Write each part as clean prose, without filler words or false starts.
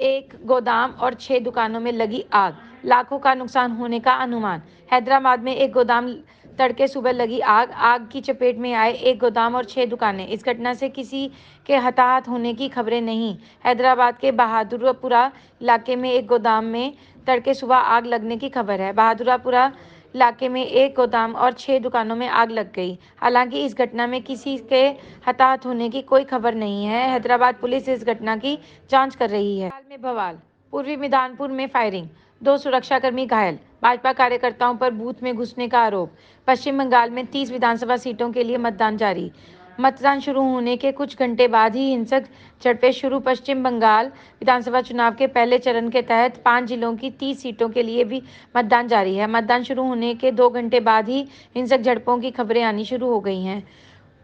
एक गोदाम और 6 दुकानों में लगी आग, लाखों का नुकसान होने का अनुमान। हैदराबाद में एक गोदाम तड़के सुबह लगी आग की चपेट में आए एक गोदाम और 6 दुकानें। इस घटना से किसी के हताहत होने की खबरें नहीं। हैदराबाद के बहादुरपुरा इलाके में एक गोदाम में तड़के सुबह आग लगने की खबर है। बहादुरपुरा इलाके में एक गोदाम और 6 दुकानों में आग लग गई। हालांकि इस घटना में किसी के हताहत होने की कोई खबर नहीं है। हैदराबाद पुलिस इस घटना की जांच कर रही है। बंगाल में बवाल, पूर्वी मिदनापुर में फायरिंग, 2 सुरक्षाकर्मी घायल, भाजपा कार्यकर्ताओं पर बूथ में घुसने का आरोप। पश्चिम बंगाल में 30 विधानसभा सीटों के लिए मतदान जारी। मतदान शुरू होने के कुछ घंटे बाद ही हिंसक झड़पें शुरू। पश्चिम बंगाल विधानसभा चुनाव के पहले चरण के तहत 5 जिलों की 30 सीटों के लिए भी मतदान जारी है। मतदान शुरू होने के 2 घंटे बाद ही हिंसक झड़पों की खबरें आनी शुरू हो गई हैं।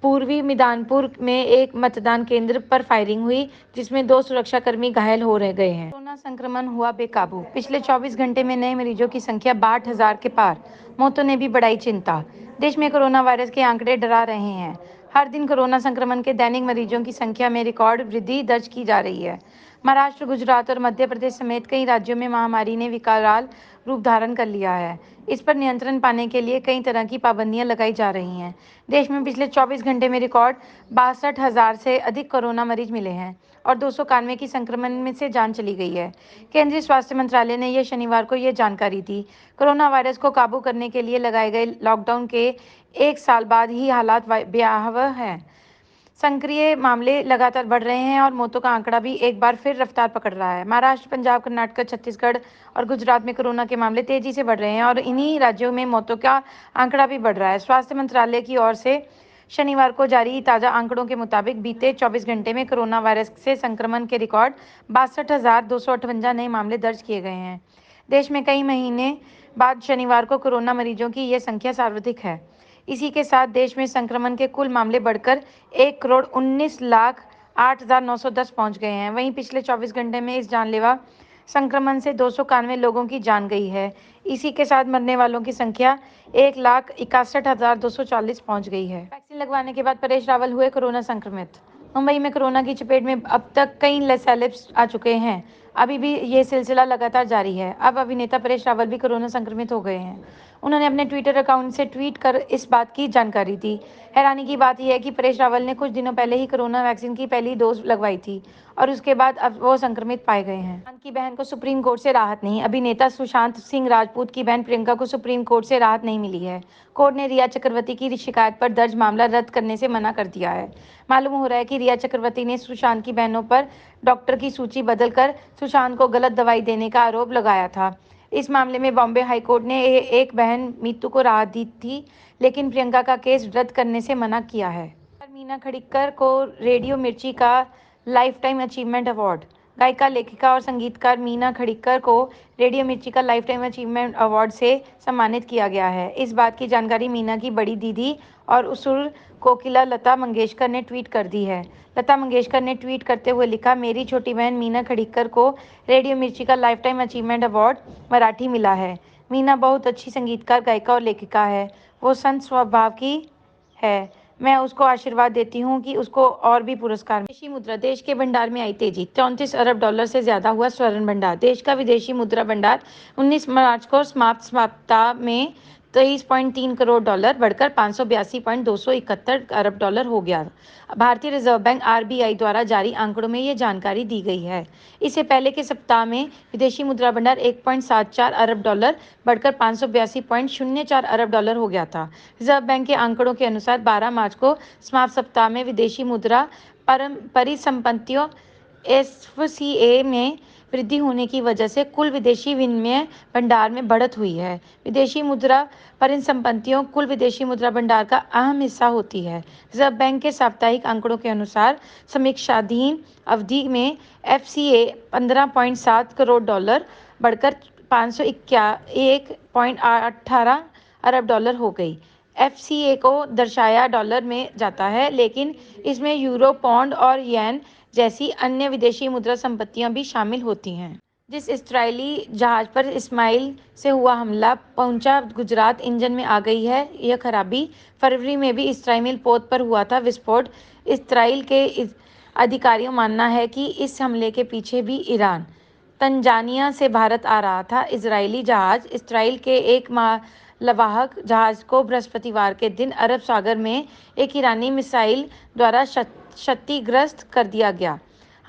पूर्वी मिदनापुर में एक मतदान केंद्र पर फायरिंग हुई, जिसमें 2 सुरक्षाकर्मी घायल हो रह गए हैं। कोरोना संक्रमण हुआ बेकाबू, पिछले 24 घंटे में नए मरीजों की संख्या 62,000 के पार। मौतों ने भी बढ़ाई चिंता। देश में कोरोना वायरस के आंकड़े डरा रहे हैं। हर दिन कोरोना संक्रमण के दैनिक मरीजों की संख्या में रिकॉर्ड वृद्धि दर्ज की जा रही है। महाराष्ट्र, गुजरात और मध्य प्रदेश समेत कई राज्यों में महामारी ने विकराल रूप धारण कर लिया है। इस पर नियंत्रण पाने के लिए कई तरह की पाबंदियां लगाई जा रही हैं। देश में पिछले 24 घंटे में रिकॉर्ड 62,000 से अधिक कोरोना मरीज मिले हैं और 291 की संक्रमण में से जान चली गई है। केंद्रीय स्वास्थ्य मंत्रालय ने शनिवार को यह जानकारी दी। कोरोना वायरस को काबू करने के लिए लगाए गए लॉकडाउन के 1 साल बाद ही हालात भयावह हैं। सक्रिय मामले लगातार बढ़ रहे हैं और मौतों का आंकड़ा भी एक बार फिर रफ्तार पकड़ रहा है। महाराष्ट्र, पंजाब, कर्नाटक, छत्तीसगढ़ और गुजरात में कोरोना के मामले तेजी से बढ़ रहे हैं और इन्हीं राज्यों में मौतों का आंकड़ा भी बढ़ रहा है। स्वास्थ्य मंत्रालय की ओर से शनिवार को जारी ताज़ा आंकड़ों के मुताबिक बीते 24 घंटे में कोरोना वायरस से संक्रमण के रिकॉर्ड 62,258 नए मामले दर्ज किए गए हैं। देश में कई महीने बाद शनिवार को कोरोना मरीजों की यह संख्या सर्वाधिक है। इसी के साथ देश में संक्रमण के कुल मामले बढ़कर 1,19,08,910 पहुंच गए हैं। वहीं पिछले 24 घंटे में इस जानलेवा संक्रमण से 291 लोगों की जान गई है। इसी के साथ मरने वालों की संख्या 1,61,240 पहुंच गई है। वैक्सीन लगवाने के बाद परेश रावल हुए कोरोना संक्रमित। मुंबई में कोरोना की चपेट में अब तक कई सेलेब्स आ चुके हैं। अभी भी ये सिलसिला लगातार जारी है। अब अभिनेता परेश रावल भी कोरोना संक्रमित हो गए हैं। उन्होंने अपने ट्विटर अकाउंट से ट्वीट कर इस बात की जानकारी दी। हैरानी की बात यह है कि परेश रावल ने कुछ दिनों पहले ही कोरोना वैक्सीन की पहली डोज लगवाई थी और उसके बाद अब वो संक्रमित पाए गए हैं। सुशांत की बहन को सुप्रीम कोर्ट से राहत नहीं। अभिनेता सुशांत सिंह राजपूत की बहन प्रियंका को सुप्रीम कोर्ट से राहत नहीं मिली है। कोर्ट ने रिया चक्रवर्ती की शिकायत पर दर्ज मामला रद्द करने से मना कर दिया है। मालूम हो रहा है कि रिया चक्रवर्ती ने सुशांत की बहनों पर डॉक्टर की सूची बदलकर सुशांत को गलत दवाई देने का आरोप लगाया था। इस मामले में बॉम्बे हाईकोर्ट ने एक बहन मीतू को राहत दी थी, लेकिन प्रियंका का केस रद्द करने से मना किया है। मीना खड़ीकर को रेडियो मिर्ची का लाइफ टाइम अचीवमेंट अवार्ड। गायिका, लेखिका और संगीतकार मीना खड़ीकर को रेडियो मिर्ची का लाइफ टाइम अचीवमेंट अवार्ड से सम्मानित किया गया है। इस बात की जानकारी मीना की बड़ी दीदी और उसूल कोकिला लता मंगेशकर ने ट्वीट कर दी है। लता मंगेशकर ने ट्वीट करते हुए लिखा, मेरी छोटी बहन मीना खड़ीकर को रेडियो मिर्ची का life time achievement award Marathi मिला है। मीना बहुत अच्छी संगीतकार, गायिका और लेखिका है। वो संत स्वभाव की है। मैं उसको आशीर्वाद देती हूँ कि उसको और भी पुरस्कार। विदेशी मुद्रा, देश के भंडार में आई तेजी। 34 अरब डॉलर से ज्यादा हुआ स्वर्ण भंडार। देश का विदेशी मुद्रा भंडार 19 मार्च को समाप्त सप्ताह में 23.3 करोड़ डॉलर बढ़कर 582.271 अरब डॉलर हो गया। भारतीय रिजर्व बैंक आरबीआई द्वारा जारी आंकड़ों में ये जानकारी दी गई है। इससे पहले के सप्ताह में विदेशी मुद्रा भंडार 1.74 अरब डॉलर बढ़कर 582.04 अरब डॉलर हो गया था। रिजर्व बैंक के आंकड़ों के अनुसार 12 मार्च को समाप्त सप्ताह में विदेशी मुद्रा परिसंपत्तियों एफसीए में वृद्धि होने की वजह से कुल विदेशी विनिमय भंडार में बढ़त हुई है। विदेशी मुद्रा परिसंपत्तियों कुल विदेशी मुद्रा भंडार का अहम हिस्सा होती है। रिजर्व बैंक के साप्ताहिक आंकड़ों के अनुसार समीक्षाधीन अवधि में एफसीए 15.7 करोड़ डॉलर बढ़कर 501.18 अरब डॉलर हो गई। एफसीए को दर्शाया डॉलर में जाता है, लेकिन इसमें यूरो, पौंड और येन जैसी अन्य विदेशी मुद्रा संपत्तियां भी शामिल होती हैं। जिस इजरायली जहाज पर इस्माइल से हुआ हमला पहुंचा गुजरात, इंजन में आ गई है यह खराबी। फरवरी में भी इस्राइल पोत पर हुआ था विस्फोट। इस्राइल के अधिकारियों मानना है कि इस हमले के पीछे भी ईरान तंजानिया से भारत आ रहा था इजरायली जहाज इसराइल के एक मालवाहक जहाज को बृहस्पतिवार के दिन अरब सागर में एक ईरानी मिसाइल द्वारा क्षतिग्रस्त कर दिया गया।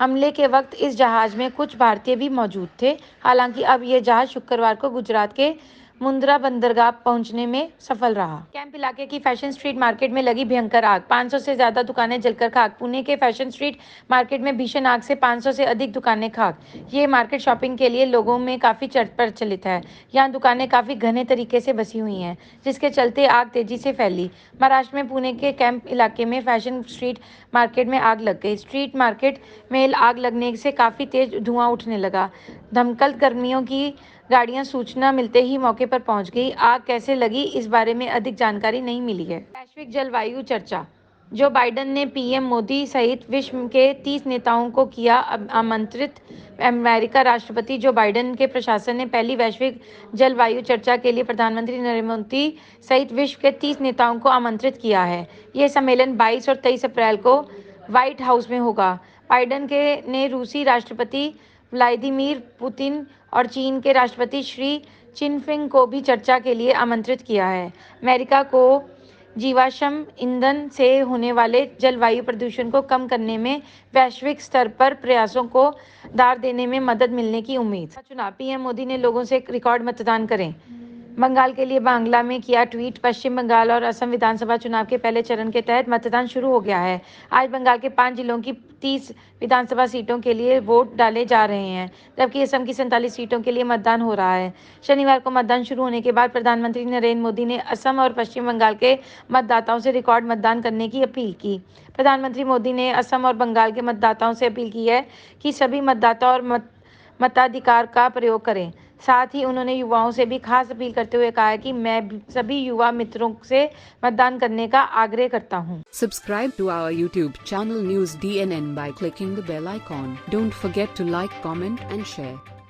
हमले के वक्त इस जहाज में कुछ भारतीय भी मौजूद थे। हालांकि अब यह जहाज शुक्रवार को गुजरात के मुंद्रा बंदरगाह पहुंचने में सफल रहा। कैंप इलाके की फैशन स्ट्रीट मार्केट में लगी भयंकर आग, 500 से ज्यादा दुकानें जलकर खाक। पुणे के फैशन स्ट्रीट मार्केट में भीषण आग से 500 से अधिक दुकानें खाक। ये मार्केट शॉपिंग के लिए लोगों में काफी प्रचलित है। यहाँ दुकानें काफी घने तरीके से बसी हुई हैं, जिसके चलते आग तेजी से फैली। महाराष्ट्र में पुणे के कैंप इलाके में फैशन स्ट्रीट मार्केट में आग लग गई। स्ट्रीट मार्केट में आग लगने से काफी तेज धुआं उठने लगा। दमकल कर्मियों की गाड़ियां सूचना मिलते ही मौके पर पहुंच गई। आग कैसे लगी, इस बारे में अधिक जानकारी नहीं मिली है। वैश्विक जलवायु चर्चा। जो बाइडेन ने पीएम मोदी सहित विश्व के 30 नेताओं को किया आमंत्रित। अमेरिका राष्ट्रपति जो बाइडेन के प्रशासन ने पहली वैश्विक जलवायु चर्चा के लिए प्रधानमंत्री नरेंद्र मोदी सहित विश्व के 30 नेताओं को आमंत्रित किया है। यह सम्मेलन 22 और 23 अप्रैल को व्हाइट हाउस में होगा। बाइडेन ने रूसी राष्ट्रपति व्लादिमीर पुतिन और चीन के राष्ट्रपति शी जिनपिंग को भी चर्चा के लिए आमंत्रित किया है। अमेरिका को जीवाश्म ईंधन से होने वाले जलवायु प्रदूषण को कम करने में वैश्विक स्तर पर प्रयासों को दार देने में मदद मिलने की उम्मीद। चुनाव। पीएम मोदी ने लोगों से रिकॉर्ड मतदान करें बंगाल के लिए बांग्ला में किया ट्वीट। पश्चिम बंगाल और असम विधानसभा चुनाव के पहले चरण के तहत मतदान शुरू हो गया है। आज बंगाल के 5 जिलों की 30 विधानसभा सीटों के लिए वोट डाले जा रहे हैं, जबकि असम की 47 सीटों के लिए मतदान हो रहा है। शनिवार को मतदान शुरू होने के बाद प्रधानमंत्री नरेंद्र मोदी ने असम और पश्चिम बंगाल के मतदाताओं से रिकॉर्ड मतदान करने की अपील की। प्रधानमंत्री मोदी ने असम और बंगाल के मतदाताओं से अपील की है कि सभी मतदाता और मताधिकार का प्रयोग करें। साथ ही उन्होंने युवाओं से भी खास अपील करते हुए कहा है कि मैं सभी युवा मित्रों से मतदान करने का आग्रह करता हूं। Subscribe to our YouTube channel News DNN by clicking the bell icon. Don't forget to like, comment and share.